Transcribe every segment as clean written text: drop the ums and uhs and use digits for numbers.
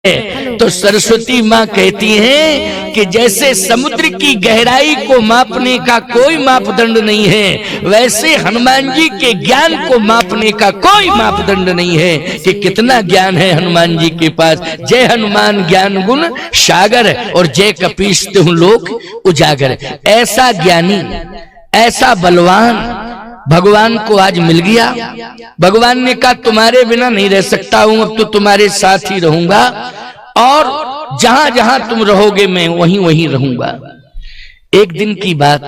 तो सरस्वती माँ कहती हैं कि जैसे समुद्र की गहराई को मापने का कोई मापदंड नहीं है, वैसे हनुमान जी के ज्ञान को मापने का कोई मापदंड नहीं है कि कितना ज्ञान है हनुमान जी के पास। जय हनुमान ज्ञान गुण सागर और जय कपीस तिहुँ लोक उजागर। ऐसा ज्ञानी, ऐसा बलवान भगवान को आज मिल गया। भगवान ने कहा तुम्हारे बिना नहीं रह सकता हूं, अब तो तुम्हारे साथ ही रहूंगा और जहां जहां तुम रहोगे मैं वहीं वहीं रहूंगा। एक दिन की बात,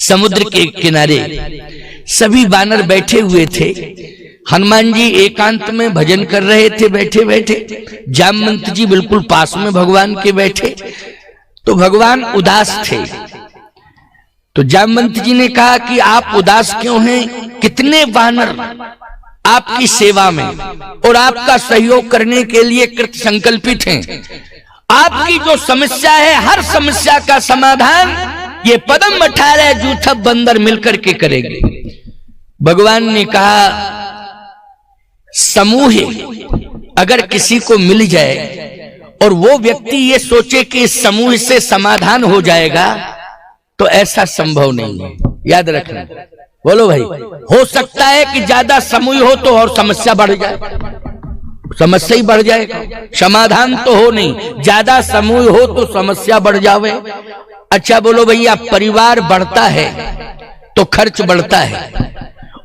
समुद्र के किनारे सभी वानर बैठे हुए थे। हनुमान जी एकांत में भजन कर रहे थे बैठे बैठे। जामवंत जी बिल्कुल पास में भगवान के बैठे। तो भगवान उदास थे। तो जामवंत जी ने कहा कि आप उदास क्यों हैं? कितने वानर आपकी सेवा में और आपका सहयोग करने के लिए कृत संकल्पित हैं। आपकी जो समस्या है, हर समस्या का समाधान ये पदम 18 जूथब बंदर मिलकर के करेंगे। भगवान ने कहा समूह अगर किसी को मिल जाए और वो व्यक्ति ये सोचे कि इस समूह से समाधान हो जाएगा तो ऐसा संभव नहीं है। याद रखना। बोलो भाई, हो सकता है कि ज्यादा समूह हो तो और समस्या बढ़ जाए, समस्या ही बढ़ जाएगा, समाधान तो हो नहीं। ज्यादा समूह हो तो समस्या बढ़ जावे। अच्छा बोलो भैया, परिवार बढ़ता है तो खर्च बढ़ता है,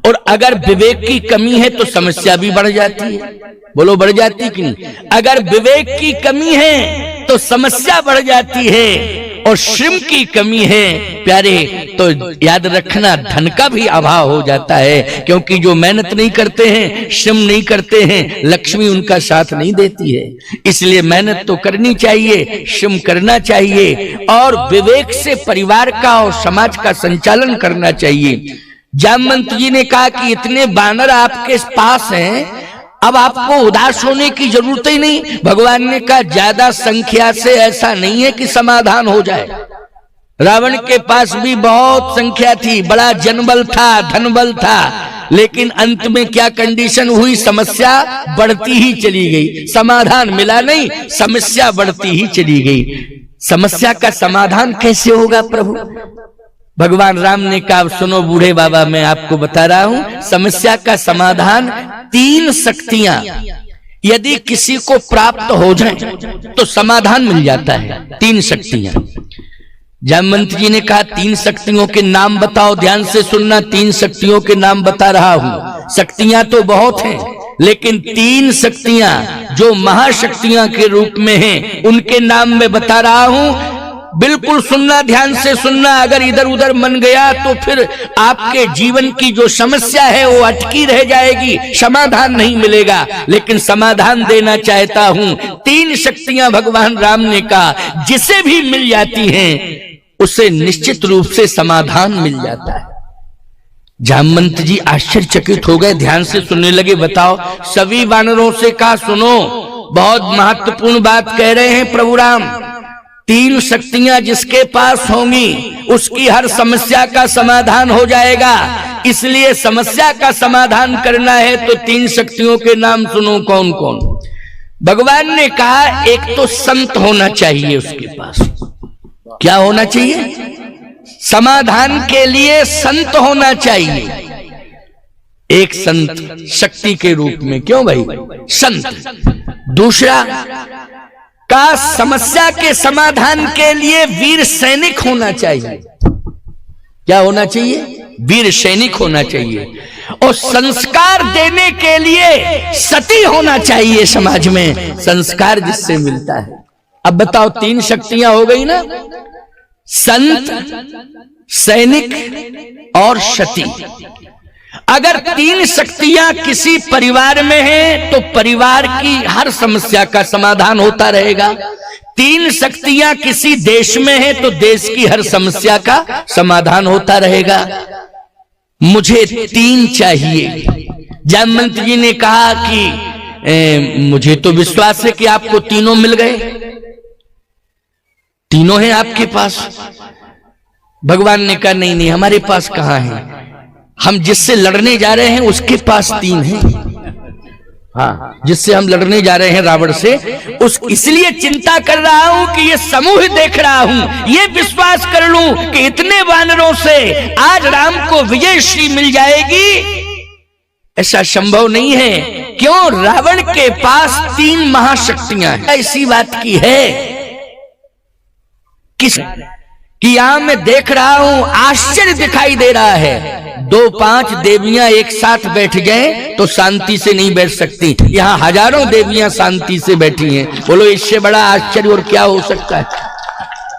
और अगर विवेक की कमी है तो समस्या भी बढ़ जाती है। बोलो बढ़ जाती कि नहीं? अगर विवेक की कमी है तो समस्या बढ़ जाती है, और श्रम की कमी है प्यारे तो याद रखना धन का भी अभाव हो जाता है। क्योंकि जो मेहनत नहीं करते हैं, श्रम नहीं करते हैं, लक्ष्मी उनका साथ नहीं देती है। इसलिए मेहनत तो करनी चाहिए, श्रम करना चाहिए, और विवेक से परिवार का और समाज का संचालन करना चाहिए। जामवंत जी ने कहा कि इतने बानर आपके पास हैं, अब आपको उदास होने की जरूरत ही नहीं। भगवान ने कहा ज्यादा संख्या से ऐसा नहीं है कि समाधान हो जाए। रावण के पास भी बहुत संख्या थी, बड़ा जनबल था, धनबल था, लेकिन अंत में क्या कंडीशन हुई? समस्या बढ़ती ही चली गई, समाधान मिला नहीं, समस्या बढ़ती ही चली गई। समस्या का समाधान कैसे होगा प्रभु? भगवान राम ने कहा सुनो बूढ़े बाबा, मैं आपको बता रहा हूं समस्या का समाधान। 3 शक्तियां यदि किसी को प्राप्त हो जाए तो समाधान मिल जाता है। 3 शक्तियां। जामवंत जी ने कहा 3 शक्तियों के नाम बताओ। ध्यान से सुनना, 3 शक्तियों के नाम बता रहा हूं। शक्तियां तो बहुत हैं, लेकिन 3 शक्तियां जो महाशक्तियां के रूप में हैं उनके नाम मैं बता रहा हूं। बिल्कुल सुनना, ध्यान से सुनना। अगर इधर उधर मन गया तो फिर आपके जीवन की जो समस्या है वो अटकी रह जाएगी, समाधान नहीं मिलेगा। लेकिन समाधान देना चाहता हूं। 3 शक्तियां भगवान राम ने कहा जिसे भी मिल जाती हैं उसे निश्चित रूप से समाधान मिल जाता है। जामवंत जी आश्चर्यचकित हो गए, ध्यान से सुनने लगे। बताओ। सभी वानरों से कहा सुनो, बहुत महत्वपूर्ण बात कह रहे हैं प्रभु राम। 3 शक्तियां जिसके पास होंगी उसकी हर समस्या का समाधान हो जाएगा। इसलिए समस्या का समाधान करना है तो 3 शक्तियों के नाम सुनो। कौन कौन? भगवान ने कहा एक तो संत होना चाहिए उसके पास। क्या होना चाहिए? समाधान के लिए संत होना चाहिए। एक संत शक्ति के रूप में। क्यों भाई? संत। दूसरा का समस्या के समाधान के लिए वीर सैनिक होना चाहिए। क्या होना चाहिए? वीर सैनिक होना चाहिए। और संस्कार देने के लिए सती होना चाहिए समाज में, संस्कार जिससे मिलता है। अब बताओ 3 शक्तियां हो गई ना, संत, सैनिक और सती। अगर 3 शक्तियां किसी परिवार में हैं तो परिवार की हर समस्या का समाधान होता रहेगा। 3 शक्तियां किसी देश में हैं तो देश की हर समस्या का समाधान होता रहेगा। मुझे 3 चाहिए। जामवंत जी ने कहा कि मुझे तो विश्वास है कि आपको तीनों मिल गए, तीनों हैं आपके पास। भगवान ने कहा नहीं नहीं, हमारे पास कहां है, हम जिससे लड़ने जा रहे हैं उसके पास 3 हैं। हाँ, जिससे हम लड़ने जा रहे हैं रावण से, उस इसलिए चिंता कर रहा हूं कि ये समूह देख रहा हूं, ये विश्वास कर लूं कि इतने वानरों से आज राम को विजय श्री मिल जाएगी। ऐसा संभव नहीं है। क्यों? रावण के पास 3 महाशक्तियां हैं। इसी बात की है कि यहां मैं देख रहा हूं, आश्चर्य दिखाई दे रहा है। 2-5 देवियां एक साथ बैठ जाएं तो शांति से नहीं बैठ सकती, यहां हजारों देवियां शांति से बैठी हैं। बोलो इससे बड़ा आश्चर्य और क्या हो सकता है?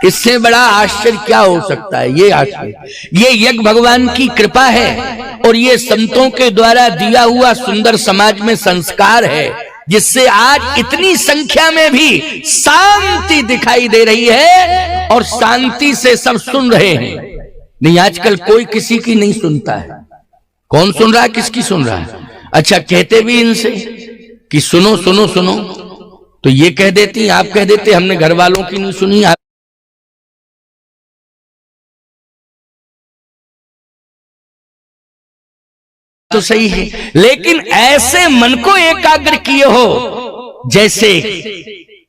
इससे बड़ा आश्चर्य क्या हो सकता है? ये आश्चर्य, ये यज्ञ भगवान की कृपा है और ये संतों के द्वारा दिया हुआ सुंदर समाज में संस्कार है, जिससे आज इतनी संख्या में भी शांति दिखाई दे रही है और शांति से सब सुन रहे हैं। नहीं, आजकल कोई किसी की नहीं सुनता है। कौन सुन रहा है? किसकी सुन रहा है? अच्छा, कहते भी इनसे कि सुनो सुनो सुनो, तो ये कह देती, आप कह देते हमने घर वालों की नहीं सुनी। तो सही है, लेकिन ऐसे मन को एकाग्र किए हो जैसे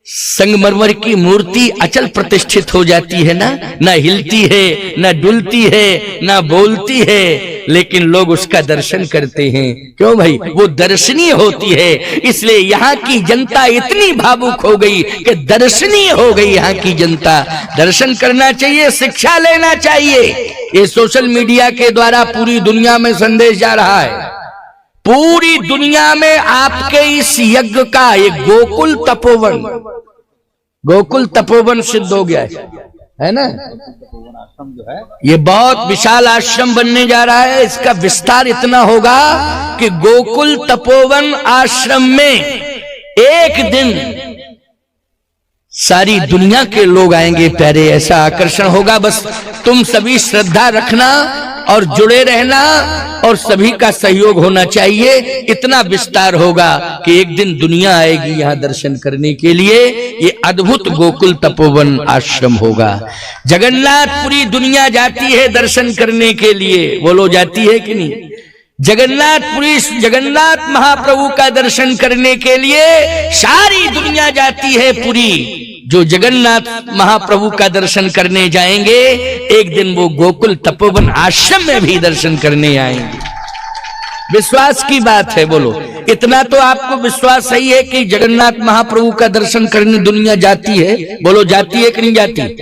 संगमरमर की मूर्ति अचल प्रतिष्ठित हो जाती है ना हिलती है, ना डुलती है, ना बोलती है, लेकिन लोग उसका दर्शन करते हैं। क्यों भाई? वो दर्शनीय होती है। इसलिए यहाँ की जनता इतनी भावुक हो गई कि दर्शनीय हो गई। यहाँ की जनता दर्शन करना चाहिए, शिक्षा लेना चाहिए। ये सोशल मीडिया के द्वारा पूरी दुनिया में संदेश जा रहा है। पूरी दुनिया में आपके इस यज्ञ का एक गोकुल तपोवन सिद्ध हो गया है ना। ये बहुत विशाल आश्रम बनने जा रहा है। इसका विस्तार इतना होगा कि गोकुल तपोवन आश्रम में एक दिन सारी दुनिया के लोग आएंगे प्यारे। ऐसा आकर्षण होगा। बस तुम सभी श्रद्धा रखना और जुड़े रहना और सभी का सहयोग होना चाहिए। इतना विस्तार होगा कि एक दिन दुनिया आएगी यहाँ दर्शन करने के लिए। ये अद्भुत गोकुल तपोवन आश्रम होगा। जगन्नाथपुरी दुनिया जाती है दर्शन करने के लिए। बोलो जाती है कि नहीं? जगन्नाथपुरी, जगन्नाथ महाप्रभु का दर्शन करने के लिए सारी दुनिया जाती है पूरी। जो जगन्नाथ महाप्रभु का दर्शन करने जाएंगे, एक दिन वो गोकुल तपोवन आश्रम में भी दर्शन करने आएंगे। विश्वास की बात है। बोलो, इतना तो आपको विश्वास सही है कि जगन्नाथ महाप्रभु का दर्शन करने दुनिया जाती है। बोलो, जाती है कि नहीं जाती?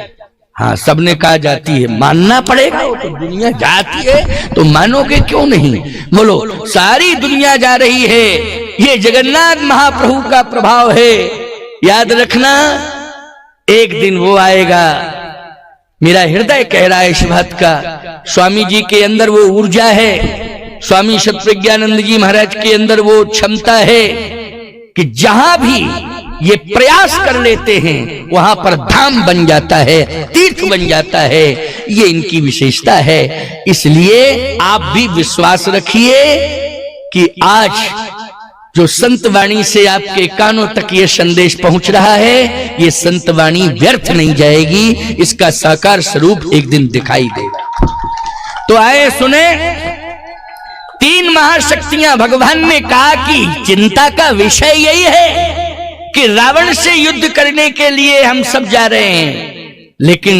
हाँ, सबने कहा जाती है। मानना पड़ेगा। वो तो दुनिया जाती है तो मानोगे क्यों नहीं? बोलो, सारी दुनिया जा रही है। ये जगन्नाथ महाप्रभु का प्रभाव है। याद रखना, एक दिन वो आएगा। मेरा हृदय कह रहा है इस बात का। स्वामी जी के अंदर वो ऊर्जा है, स्वामी सतप्रज्ञानंद जी महाराज के अंदर वो क्षमता है कि जहां भी ये प्रयास कर लेते हैं वहां पर धाम बन जाता है, तीर्थ बन जाता है। ये इनकी विशेषता है। इसलिए आप भी विश्वास रखिए कि आज जो संत वाणी से आपके कानों तक ये संदेश पहुंच रहा है, ये संत वाणी व्यर्थ नहीं जाएगी। इसका साकार स्वरूप एक दिन दिखाई देगा। तो आए सुने, 3 महाशक्तियां। भगवान ने कहा कि चिंता का विषय यही है कि रावण से युद्ध करने के लिए हम सब जा रहे हैं, लेकिन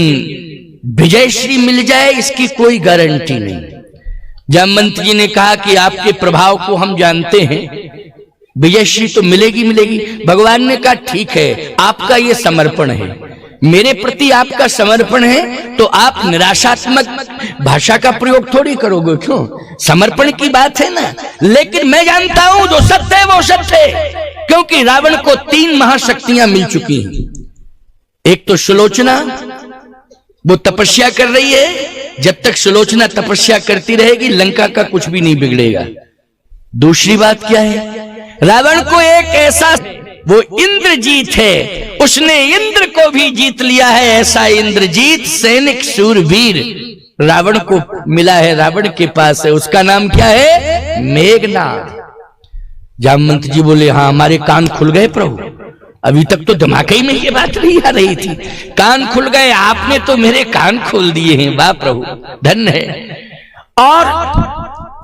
विजयश्री मिल जाए इसकी कोई गारंटी नहीं। जामवंत जी ने कहा कि आपके प्रभाव को हम जानते हैं, विजयश्री तो मिलेगी मिलेगी। भगवान ने कहा ठीक है, आपका ये समर्पण है, मेरे प्रति आपका समर्पण है, तो आप निराशात्मक भाषा का प्रयोग थोड़ी करोगे। क्यों? समर्पण की बात है ना। लेकिन मैं जानता हूं जो सत्य है वो सत्य है, क्योंकि रावण को 3 महाशक्तियां मिल चुकी हैं। एक तो सुलोचना, वो तपस्या कर रही है। जब तक सुलोचना तपस्या करती रहेगी लंका का कुछ भी नहीं बिगड़ेगा। दूसरी बात क्या है? रावण को एक ऐसा, वो इंद्रजीत है, उसने इंद्र को भी जीत लिया है। ऐसा इंद्रजीत सैनिक शूरवीर रावण को मिला है, रावण के पास है। उसका नाम क्या है? मेघनाद। जामवंत जी बोले, हाँ हमारे कान खुल गए प्रभु। अभी तक तो दिमाग ही में ये बात नहीं आ रही थी, कान खुल गए। आपने तो मेरे कान खोल दिए हैं। वाह प्रभु, धन्य है। और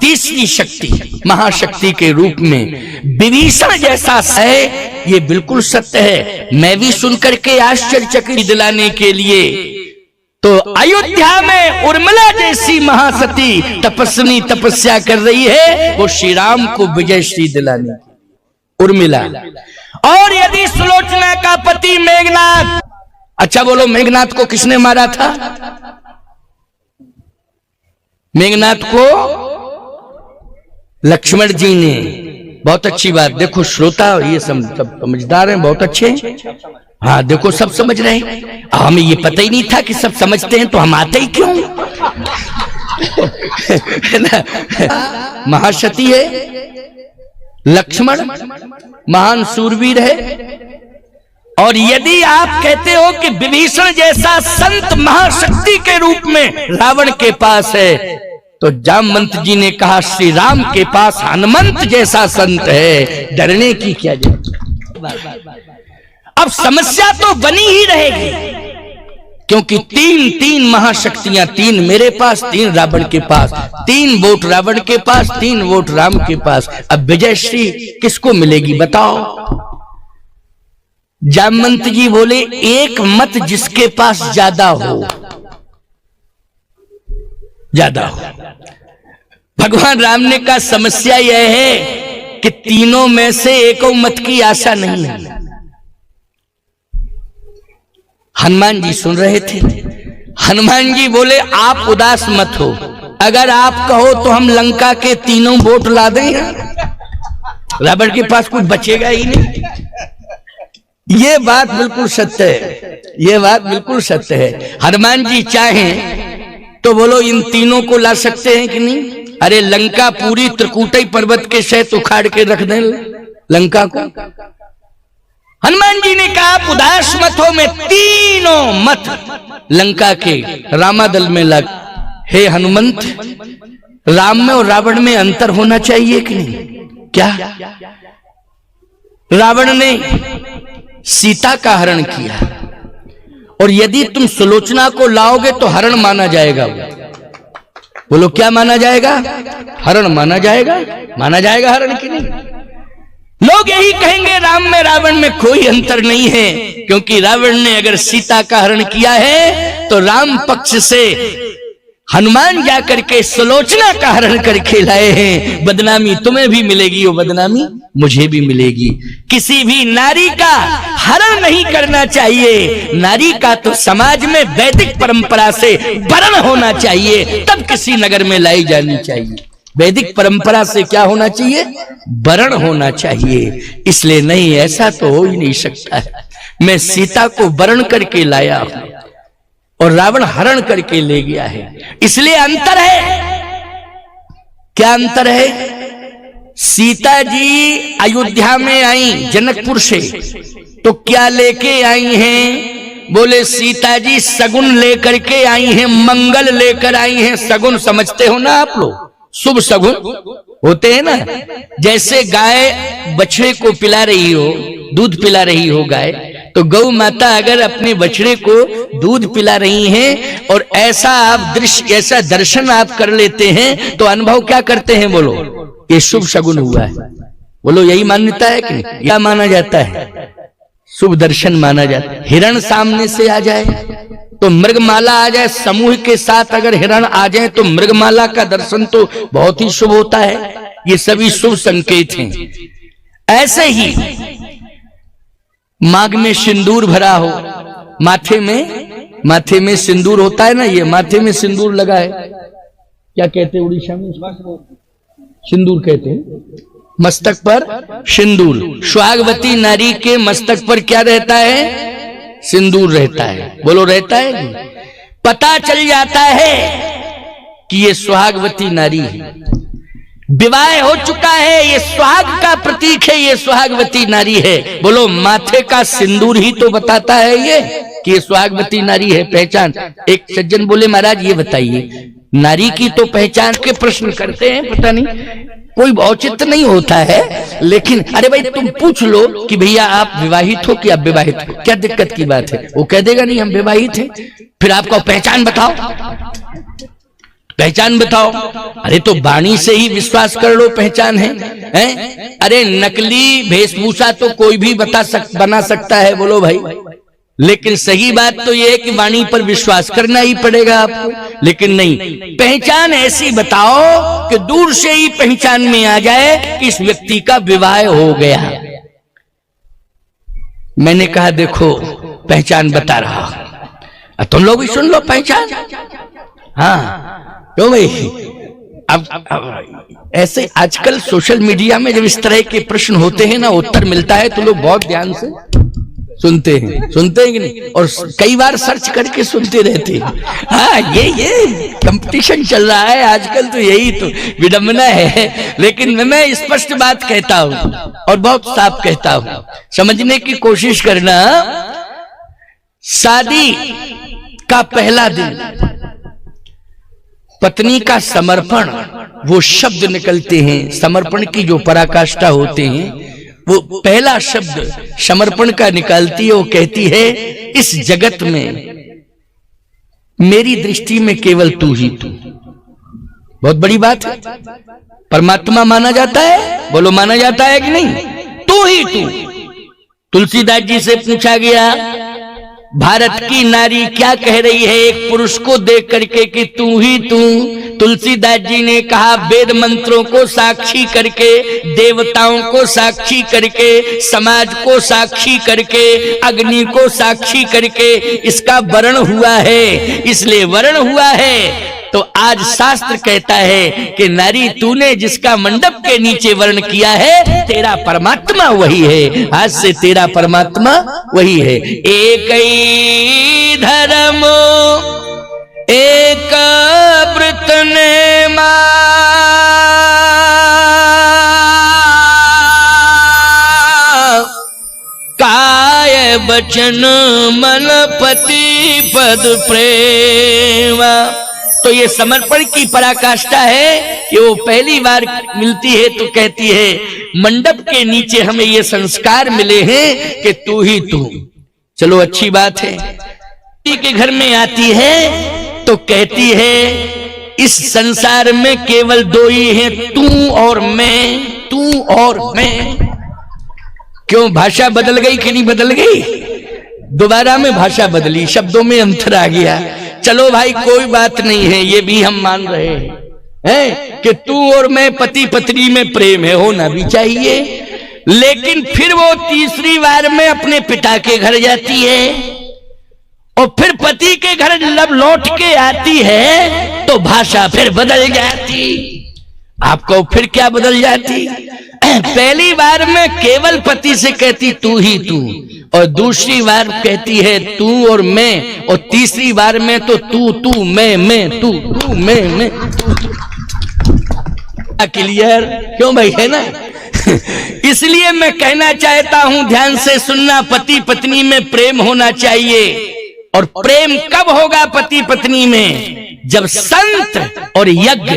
तीसरी शक्ति महाशक्ति के रूप में विभीषण जैसा है, ये बिल्कुल सत्य है। मैं भी सुनकर के आश्चर्यचकित दिलाने के लिए तो अयोध्या में उर्मिला जैसी महासती तपस्विनी तपस्या कर रही है, वो श्री राम को विजय श्री दिलाने उर्मिला। और यदि सुलोचना का पति मेघनाथ, अच्छा बोलो मेघनाथ को किसने मारा था? मेघनाथ को लक्ष्मण जी ने। बहुत अच्छी बात, देखो श्रोता ये सब समझदार हैं, बहुत अच्छे हैं। हाँ देखो सब समझ रहे हैं, हमें ये पता ही नहीं था कि सब समझते हैं, तो हम आते ही क्यों? महाशती है, लक्ष्मण महान सूरवीर है। और यदि आप कहते हो कि विभीषण जैसा संत महाशक्ति के रूप में रावण के पास है, तो जामवंत जी ने कहा श्री राम के पास हनुमंत जैसा संत है, डरने की क्या जरूरत। अब समस्या तो बनी ही रहेगी, क्योंकि तीन महाशक्तियां, तीन मेरे पास, तीन रावण के पास, 3 वोट रावण के पास, 3 वोट राम के पास। अब विजयश्री किसको मिलेगी बताओ? जामवंत जी बोले एक मत जिसके पास ज्यादा हो, ज्यादा हो। भगवान राम ने कहा समस्या यह है कि तीनों में से एको मत की आशा नहीं है। हनुमान जी सुन रहे थे। हनुमान जी बोले आप उदास मत हो, अगर आप कहो तो हम लंका के 3 वोट ला दें, रावण के पास कुछ बचेगा ही नहीं। ये बात बिल्कुल सत्य है, ये बात बिल्कुल सत्य है। हनुमान जी चाहें तो बोलो इन तीनों को ला सकते हैं कि नहीं? अरे लंका पूरी त्रिकूटई पर्वत के सहित उखाड़ के रख दें लंका को। हनुमान जी ने कहा आप उदास मत हो, मैं 3 मत लंका के रामादल में लग। हे हनुमंत, राम में और रावण में अंतर होना चाहिए कि नहीं? क्या? रावण ने सीता का हरण किया, और यदि तुम सुलोचना को लाओगे तो हरण माना जाएगा। बोलो क्या माना जाएगा? हरण माना जाएगा। माना जाएगा हरण की नहीं? लोग यही कहेंगे राम में रावण में कोई अंतर नहीं है, क्योंकि रावण ने अगर सीता का हरण किया है तो राम पक्ष से हनुमान जाकर के सुलोचना का हरण करके लाए हैं। बदनामी तुम्हें भी मिलेगी, वो बदनामी मुझे भी मिलेगी। किसी भी नारी का हरण नहीं करना चाहिए। नारी का तो समाज में वैदिक परंपरा से वरण होना चाहिए, तब किसी नगर में लाई जानी चाहिए। वैदिक परंपरा से क्या होना चाहिए? वरण होना चाहिए। इसलिए नहीं, ऐसा तो हो ही नहीं सकता है। मैं सीता को वरण करके लाया हूं और रावण हरण करके ले गया है, इसलिए अंतर है। क्या अंतर है? सीता जी अयोध्या में आई जनकपुर से, तो क्या लेके आई हैं? बोले सीता जी सगुन लेकर के आई हैं, मंगल लेकर आई हैं। सगुन समझते हो ना आप लोग? शुभ सगुन होते हैं ना। जैसे गाय बछड़े को पिला रही हो, दूध पिला रही हो गाय, तो गौ माता अगर अपने बछड़े को दूध पिला रही हैं और ऐसा आप दृश्य, ऐसा दर्शन आप कर लेते हैं, तो अनुभव क्या करते हैं? बोलो ये शुभ शगुन हुआ है। बोलो यही मान्यता है कि नहीं? क्या माना जाता है? शुभ दर्शन माना जाता है। हिरण सामने से आ जाए तो मृगमाला आ जाए, समूह के साथ अगर हिरण आ जाए तो मृगमाला का दर्शन तो बहुत ही शुभ होता है। ये सभी शुभ संकेत हैं। ऐसे ही मांग में सिंदूर भरा हो, माथे में सिंदूर होता है ना, ये माथे में सिंदूर लगा है, क्या कहते हैं उड़ीसा में? सिंदूर कहते हैं। मस्तक पर सिंदूर, सुहागवती नारी के मस्तक पर क्या रहता है? सिंदूर रहता है। बोलो रहता है? पता चल जाता है कि ये सुहागवती नारी है, विवाह हो चुका है, ये सुहाग का प्रतीक है, ये सुहागवती नारी है। बोलो माथे का सिंदूर ही तो बताता है ये कि ये सुहागवती नारी है। पहचान। एक सज्जन बोले महाराज ये बताइए, नारी की तो पहचान के प्रश्न करते हैं, पता नहीं कोई औचित्य नहीं होता है, लेकिन अरे भाई तुम पूछ लो कि भैया आप विवाहित हो कि आप विवाहित हो, क्या दिक्कत की बात है? वो कह देगा नहीं हम विवाहित हैं। फिर आपका पहचान बताओ। पहचान बताओ। अरे तो वाणी से ही विश्वास कर लो पहचान है, हैं? अरे नकली वेशभूषा तो कोई भी बना सकता है, बोलो भाई, लेकिन सही बात तो यह है कि वाणी पर विश्वास करना ही पड़ेगा आपको। लेकिन नहीं, पहचान ऐसी बताओ कि दूर से ही पहचान में आ जाए कि इस व्यक्ति का विवाह हो गया। मैंने कहा देखो पहचान बता रहा, तुम लोग भी सुन लो पहचान। हाँ क्यों भाई, अब ऐसे आजकल सोशल मीडिया में जब इस तरह के प्रश्न होते हैं ना, उत्तर मिलता है तो लोग बहुत ध्यान से सुनते हैं कि नहीं, और कई बार सर्च करके सुनते रहते हैं। हाँ ये कंपटीशन चल रहा है आजकल, तो यही तो विडंबना है। लेकिन मैं स्पष्ट बात कहता हूं और बहुत साफ कहता हूं, समझने की कोशिश करना। शादी का पहला दिन पत्नी का समर्पण, वो शब्द निकलते हैं, समर्पण की जो पराकाष्ठा होते हैं, वो पहला शब्द समर्पण का निकालती है। वो कहती है इस जगत में मेरी दृष्टि में केवल तू ही तू। बहुत बड़ी बात है। परमात्मा माना जाता है, बोलो माना जाता है कि नहीं? तू ही तू। तुलसीदास जी से पूछा गया भारत की नारी क्या कह रही है एक पुरुष को देख करके कि तू ही तू। तुलसीदास जी ने कहा वेद मंत्रों को साक्षी करके, देवताओं को साक्षी करके, समाज को साक्षी करके, अग्नि को साक्षी करके इसका वर्ण हुआ है, इसलिए वर्ण हुआ है। तो आज शास्त्र कहता है कि नारी तूने जिसका मंडप के नीचे वर्ण किया है, तेरा परमात्मा वही है। आज से तेरा परमात्मा वही है। एक ही धर्म एक व्रत नेमा, काय बचन मन पति पद प्रेमा। तो ये समर्पण की पराकाष्ठा है कि वो पहली बार मिलती है तो कहती है मंडप के नीचे हमें ये संस्कार मिले हैं कि तू ही तू। चलो अच्छी बात है। के घर में आती है तो कहती है इस संसार में केवल दो ही हैं, तू और मैं, तू और मैं। क्यों भाषा बदल गई कि नहीं बदल गई? दोबारा में भाषा बदली, शब्दों में अंतर आ गया। चलो भाई कोई बात नहीं है, ये भी हम मान रहे हैं कि तू और मैं पति पत्नी में प्रेम है, होना भी चाहिए। लेकिन फिर वो तीसरी बार में अपने पिता के घर जाती है और फिर पति के घर जब लौट के आती है तो भाषा फिर बदल जाती। आपको फिर क्या बदल जाती? पहली बार में केवल पति से कहती तू ही तू, और दूसरी बार कहती है तू और मैं, और तीसरी बार में तो तू तू मैं तू तू मैं क्लियर? क्यों भाई, है ना? इसलिए मैं कहना चाहता हूं, ध्यान से सुनना, पति पत्नी में प्रेम होना चाहिए। और प्रेम कब होगा पति पत्नी में? जब संत और यज्ञ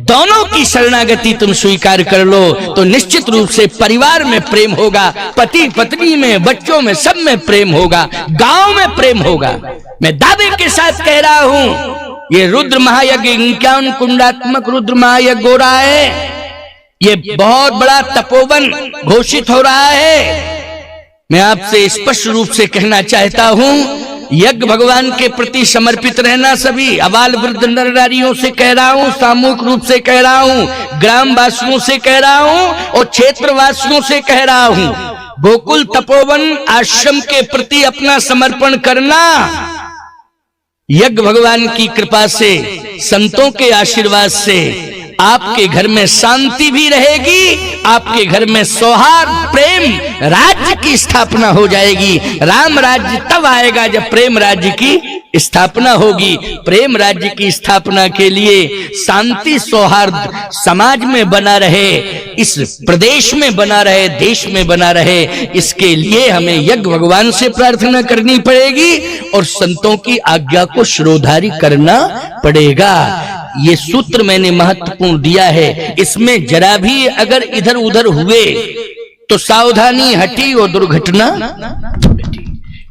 दोनों की शरणागति तुम स्वीकार कर लो तो निश्चित रूप से परिवार में प्रेम होगा, पति पत्नी में, बच्चों में, सब में प्रेम होगा, गांव में प्रेम होगा। मैं दावे के साथ कह रहा हूं, ये रुद्र महायज्ञ 51 कुंडात्मक रुद्र महायज्ञ हो रहा है। ये बहुत बड़ा तपोवन घोषित हो रहा है। मैं आपसे स्पष्ट रूप से कहना चाहता हूं, यज्ञ भगवान के प्रति समर्पित रहना। सभी अबाल वृद्ध नर नारियों से कह रहा हूं, सामूहिक रूप से कह रहा हूं, ग्राम वासियों से कह रहा हूं और क्षेत्र वासियों से कह रहा हूं, गोकुल तपोवन आश्रम के प्रति अपना समर्पण करना। यज्ञ भगवान की कृपा से, संतों के आशीर्वाद से आपके घर में शांति भी रहेगी, आपके घर में सौहार्द, प्रेम, राज्य की स्थापना हो जाएगी। राम राज्य तब आएगा जब प्रेम राज्य की स्थापना होगी। प्रेम राज्य की स्थापना के लिए शांति सौहार्द समाज में बना रहे, इस प्रदेश में बना रहे, देश में बना रहे, इसके लिए हमें यज्ञ भगवान से प्रार्थना करनी पड़ेगी और संतों की आज्ञा को शिरोधारी करना पड़ेगा। ये सूत्र मैंने महत्वपूर्ण दिया है। इसमें जरा भी अगर इधर उधर हुए तो सावधानी हटी और दुर्घटना घटी।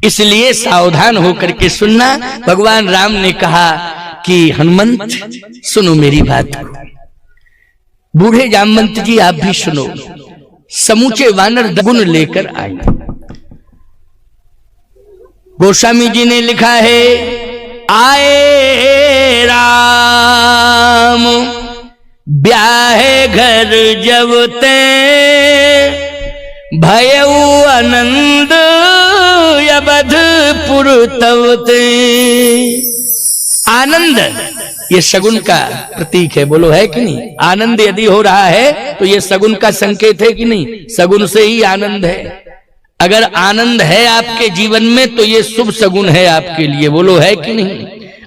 इसलिए सावधान होकर के सुनना। भगवान राम ने कहा कि हनुमंत सुनो मेरी बात, बूढ़े जामवंत जी आप भी सुनो। समूचे वानर गुण लेकर आए। गोस्वामी जी ने लिखा है, आए राम ब्याहे घर जब ते भयउ आनंद अवधपुर तब ते। आनंद ये शगुन का प्रतीक है, बोलो है कि नहीं? आनंद यदि हो रहा है तो ये शगुन का संकेत है कि नहीं? शगुन से ही आनंद है। अगर आनंद है आपके जीवन में तो ये शुभ शगुन है आपके लिए, बोलो है कि नहीं?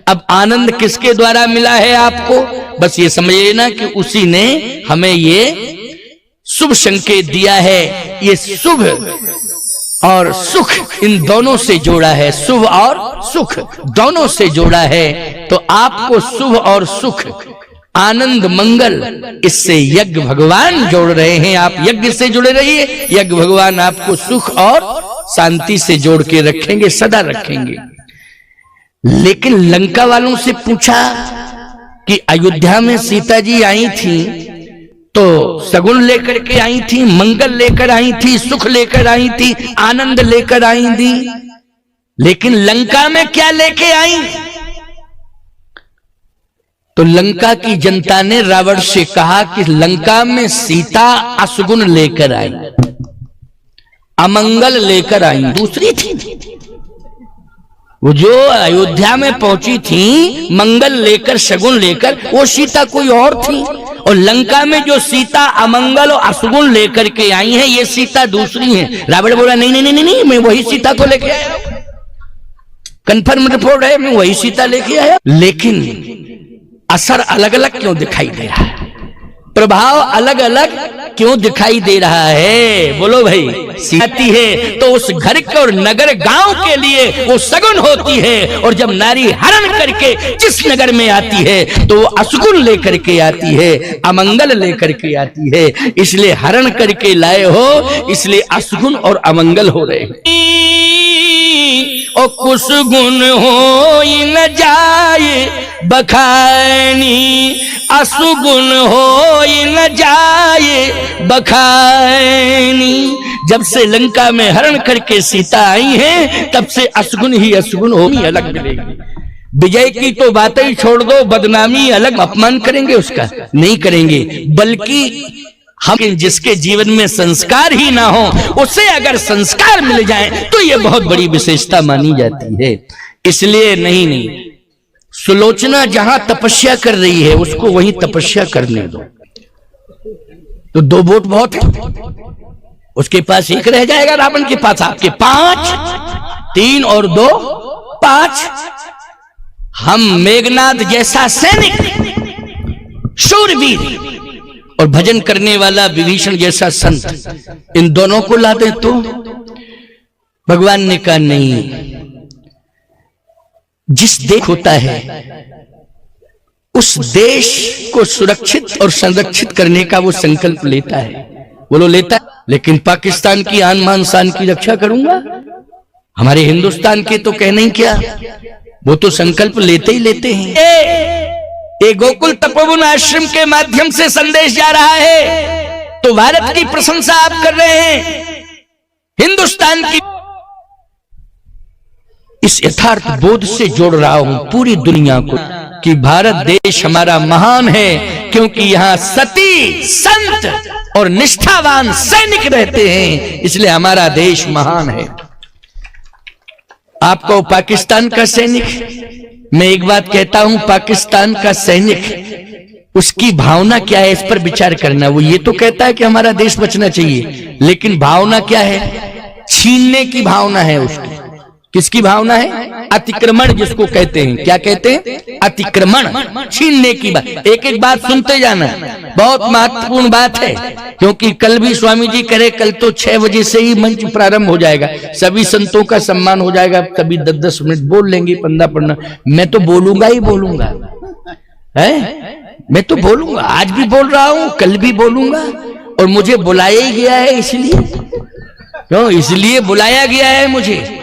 अब आनंद किसके द्वारा मिला है आपको? बस ये समझ लेना कि उसी ने हमें ये शुभ संकेत दिया है। ये शुभ और सुख इन दोनों से जोड़ा है, शुभ और सुख दोनों से जोड़ा है। तो आपको शुभ और सुख, आनंद, मंगल, इससे यज्ञ भगवान जोड़ रहे हैं। आप यज्ञ से जुड़े रहिए, यज्ञ भगवान आपको सुख और शांति से जोड़ के रखेंगे, सदा रखेंगे। लेकिन लंका वालों से पूछा कि अयोध्या में सीता जी आई थी तो सगुन लेकर के आई थी, मंगल लेकर आई थी, सुख लेकर आई थी, आनंद लेकर आई थी, लेकिन लंका में क्या लेके आई? तो लंका की जनता ने रावण से कहा कि लंका में सीता असगुन लेकर आई, अमंगल लेकर आई, दूसरी थी। वो जो अयोध्या में पहुंची थी मंगल लेकर, शगुन लेकर, वो सीता कोई और थी। और लंका में जो सीता अमंगल और असगुन लेकर के आई है, ये सीता दूसरी है। रावण बोला नहीं नहीं नहीं नहीं, मैं वही सीता को लेके आया, कंफर्म रिपोर्ट है, मैं वही सीता लेके आया। लेकिन असर अलग अलग क्यों दिखाई दे रहा है? प्रभाव अलग अलग क्यों दिखाई दे रहा है? बोलो भाई। आती है तो उस घर के और नगर गांव के लिए वो सगुन होती है, और जब नारी हरण करके जिस नगर में आती है तो वो असगुन लेकर के आती है, अमंगल लेकर के आती है। इसलिए हरण करके लाए हो, इसलिए असगुन और अमंगल हो रहे हैं। और कुछ गुण हो न जाए बखानी, असुगुन हो न जाए बखानी। जब से लंका में हरण करके सीता आई है तब से असगुन ही असगुन हो, अलग मिलेगी। विजय की तो बातें ही छोड़ दो, बदनामी अलग, अपमान करेंगे उसका नहीं करेंगे, बल्कि हम जिसके जीवन में संस्कार ही ना हो उसे अगर संस्कार मिल जाए तो ये बहुत बड़ी विशेषता मानी जाती है। इसलिए नहीं, सुलोचना जहां तपस्या कर रही है उसको वहीं तपस्या करने दो। तो 2 वोट बहुत है, उसके पास 1 रह जाएगा, रावण के पास आपके 5, 3 और 2 5। हम मेघनाद जैसा सैनिक, शूरवीर और भजन करने वाला विभीषण जैसा संत, इन दोनों को ला दे तो भगवान ने कहा नहीं। जिस देश होता है उस देश को सुरक्षित और संरक्षित करने का वो संकल्प लेता है, बोलो लेता है। लेकिन पाकिस्तान की आन मान शान की रक्षा करूंगा, हमारे हिंदुस्तान के तो कहना ही क्या, वो तो संकल्प लेते ही लेते हैं। ये गोकुल तपोवन आश्रम के माध्यम से संदेश जा रहा है तो भारत की प्रशंसा आप कर रहे हैं, हिंदुस्तान की इस यथार्थ बोध से जोड़ रहा हूं पूरी दुनिया को कि भारत देश हमारा महान है, क्योंकि यहां सती, संत और निष्ठावान सैनिक रहते हैं, इसलिए हमारा देश महान है। आपको पाकिस्तान का सैनिक, मैं एक बात कहता हूं, पाकिस्तान का सैनिक, उसकी भावना क्या है इस पर विचार करना। वो ये तो कहता है कि हमारा देश बचना चाहिए, लेकिन भावना क्या है? छीनने की भावना है उसकी। किसकी भावना है? अतिक्रमण जिसको कहते हैं। क्या कहते हैं? अतिक्रमण, छीनने की बात। एक एक बात सुनते जाना, बहुत महत्वपूर्ण बात है, क्योंकि कल भी स्वामी जी कह रहे, कल तो 6 बजे से ही मंच प्रारंभ हो जाएगा, सभी संतों का सम्मान हो जाएगा, कभी 10-10 मिनट बोल लेंगे, 15-15। मैं तो बोलूंगा ही बोलूंगा, है मैं तो बोलूंगा, आज भी बोल रहा हूं, कल भी बोलूंगा, और मुझे बुलाया ही गया है, इसलिए क्यों? इसलिए बुलाया गया है मुझे